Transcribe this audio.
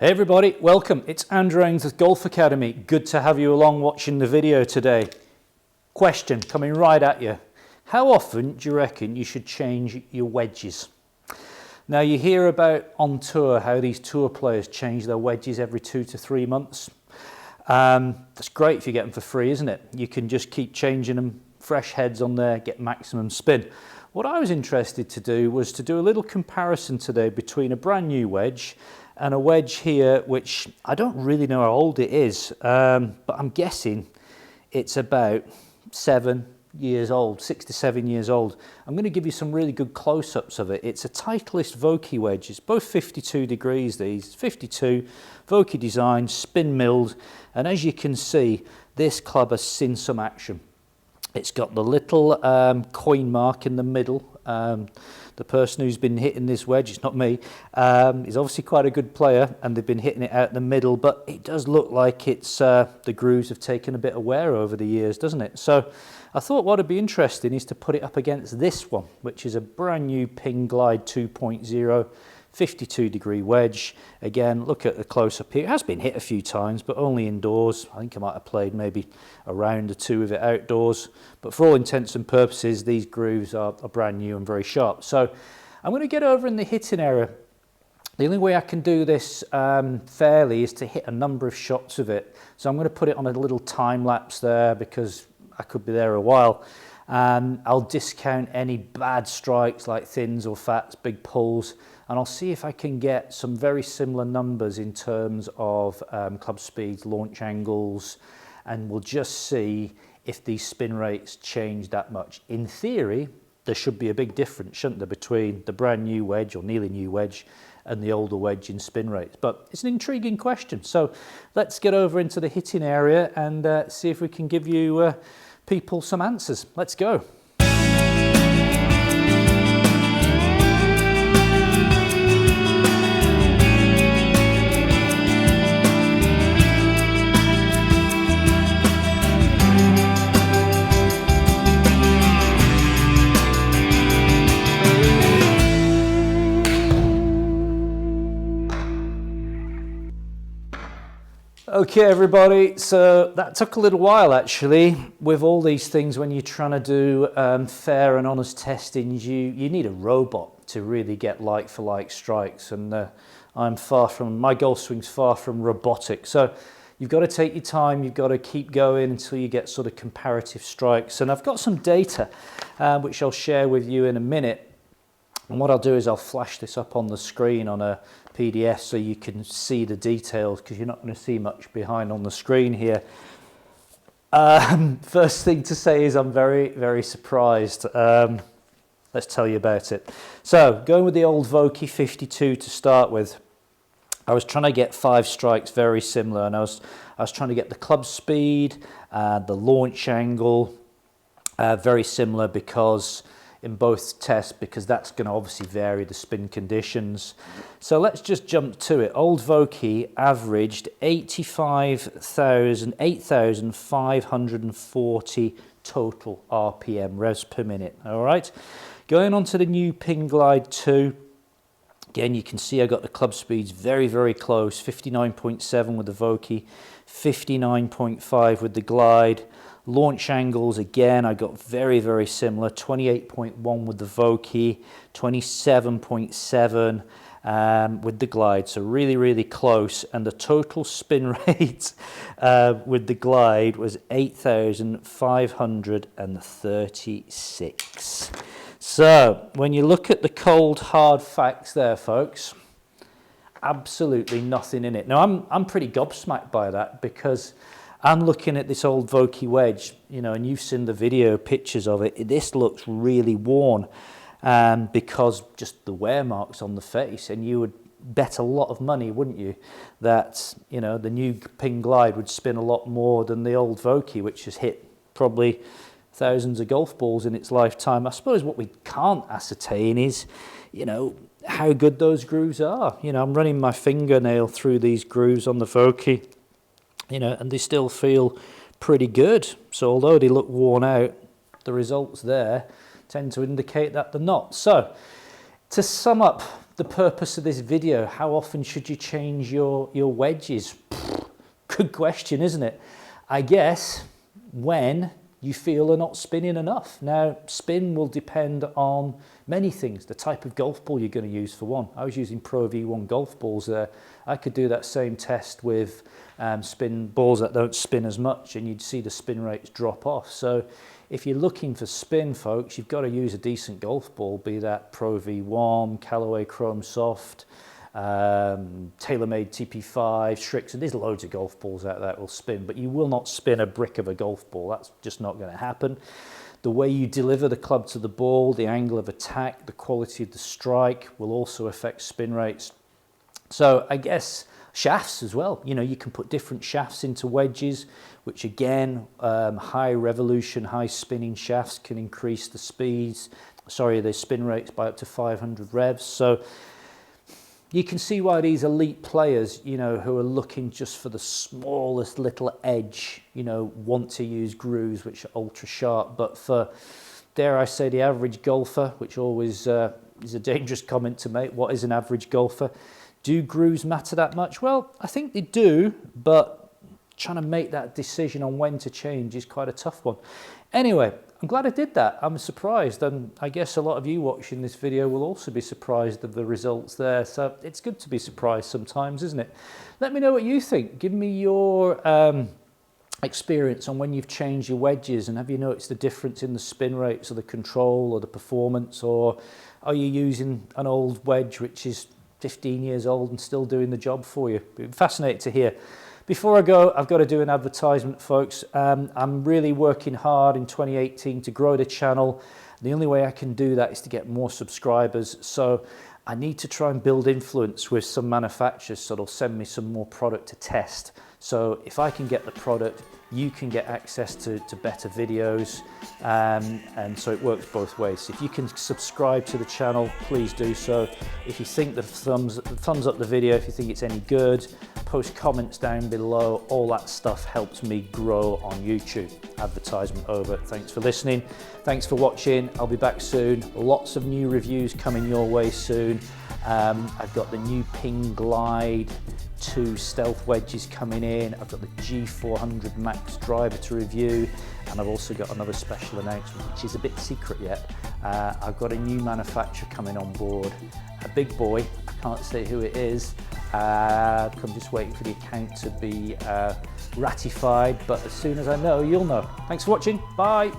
Hey everybody, welcome. It's Andrew Ainsworth Golf Academy. Good to have you along watching the video today. Question coming right at you. How often do you reckon you should change your wedges? Now you hear about on tour how these tour players change their wedges every 2 to 3 months. That's great if you get them for free, isn't it? You can just keep changing them, fresh heads on there, get maximum spin. What I was interested to do was to do a little comparison today between a brand new wedge and a wedge here, which I don't really know how old it is, but I'm guessing it's about 7 years old, 6 to 7 years old. I'm going to give you some really good close-ups of it. It's a Titleist Vokey wedge. It's both 52 degrees, these 52 Vokey design, spin milled, and as you can see, this club has seen some action. It's got the little coin mark in the middle. The person who's been hitting this wedge, it's not me, is obviously quite a good player, and they've been hitting it out in the middle, but it does look like it's the grooves have taken a bit of wear over the years, doesn't it? So I thought what would be interesting is to put it up against this one, which is a brand new Ping Glide 2.0 52 degree wedge. Again, look at the close-up here. It has been hit a few times, but only indoors. I think I might have played maybe a round or two of it outdoors. But for all intents and purposes, these grooves are brand new and very sharp. So I'm going to get over in the hitting area. The only way I can do this fairly is to hit a number of shots of it. So I'm going to put it on a little time lapse there because I could be there a while. And I'll discount any bad strikes like thins or fats, big pulls, and I'll see if I can get some very similar numbers in terms of club speeds, launch angles, and we'll just see if these spin rates change that much. In theory, there should be a big difference, shouldn't there, between the brand new wedge or nearly new wedge and the older wedge in spin rates. But it's an intriguing question. So let's get over into the hitting area and see if we can give you people some answers. Let's go. Okay everybody, so that took a little while actually. With all these things, when you're trying to do fair and honest testings, you need a robot to really get like for like strikes, and my golf swing's far from robotic. So you've got to take your time, you've got to keep going until you get sort of comparative strikes. And I've got some data which I'll share with you in a minute. And what I'll do is I'll flash this up on the screen on a PDF so you can see the details, because you're not going to see much behind on the screen here. First thing to say is I'm very, very surprised. Let's tell you about it. So going with the old Vokey 52 to start with, I was trying to get 5 strikes very similar, and I was trying to get the club speed, the launch angle very similar, because in both tests, because that's going to obviously vary the spin conditions. So let's just jump to it. Old Vokey averaged 8,540 total RPM, revs per minute. All right. Going on to the new Ping Glide 2. Again, you can see I got the club speeds very, very close. 59.7 with the Vokey, 59.5 with the Glide. Launch angles, again, I got very, very similar. 28.1 with the Vokey, 27.7 with the Glide. So really, really close. And the total spin rate with the Glide was 8,536. So when you look at the cold, hard facts there, folks, absolutely nothing in it. Now, I'm pretty gobsmacked by that, because I'm looking at this old Vokey wedge, you know, and you've seen the video pictures of it. This looks really worn because just the wear marks on the face, and you would bet a lot of money, wouldn't you, that, you know, the new Ping Glide would spin a lot more than the old Vokey, which has hit probably thousands of golf balls in its lifetime. I suppose what we can't ascertain is, you know, how good those grooves are. You know, I'm running my fingernail through these grooves on the Vokey, you know, and they still feel pretty good. So although they look worn out, the results there tend to indicate that they're not. So To sum up the purpose of this video, how often should you change your wedges? Good question, isn't it? I guess when you feel they're not spinning enough. Now, spin will depend on many things. The type of golf ball you're going to use, for one. I was using Pro V1 golf balls there. I could do that same test with spin balls that don't spin as much, and you'd see the spin rates drop off. So if you're looking for spin, folks, you've got to use a decent golf ball, be that Pro V1, Callaway Chrome Soft, TaylorMade TP5, Strix, and there's loads of golf balls out there that will spin, but you will not spin a brick of a golf ball. That's just not going to happen. The way you deliver the club to the ball, the angle of attack, the quality of the strike will also affect spin rates. So I guess shafts as well. You know, you can put different shafts into wedges, which again, high revolution, high spinning shafts can increase the the spin rates by up to 500 revs. So you can see why these elite players, you know, who are looking just for the smallest little edge, you know, want to use grooves which are ultra sharp. But for, dare I say, the average golfer, which always is a dangerous comment to make, what is an average golfer? Do grooves matter that much? Well, I think they do, but trying to make that decision on when to change is quite a tough one. Anyway, I'm glad I did that. I'm surprised, and I guess a lot of you watching this video will also be surprised of the results there. So it's good to be surprised sometimes, isn't it? Let me know what you think. Give me your experience on when you've changed your wedges, and have you noticed the difference in the spin rates or the control or the performance, or are you using an old wedge which is 15 years old and still doing the job for you? It'd be fascinating to hear. Before I go, I've got to do an advertisement, folks. I'm really working hard in 2018 to grow the channel. The only way I can do that is to get more subscribers. So I need to try and build influence with some manufacturers so they'll send me some more product to test. So if I can get the product, you can get access to better videos, and so it works both ways. If you can subscribe to the channel, please do so. If you think the thumbs up the video, if you think it's any good, post comments down below. All that stuff helps me grow on YouTube. Advertisement over. Thanks for listening. Thanks for watching. I'll be back soon. Lots of new reviews coming your way soon. I've got the new Ping Glide 2 stealth wedges coming in. I've got the G400 Max driver to review, and I've also got another special announcement which is a bit secret yet. I've got a new manufacturer coming on board, a big boy. I can't say who it is. I'm just waiting for the account to be ratified, but as soon as I know, you'll know. Thanks for watching. Bye.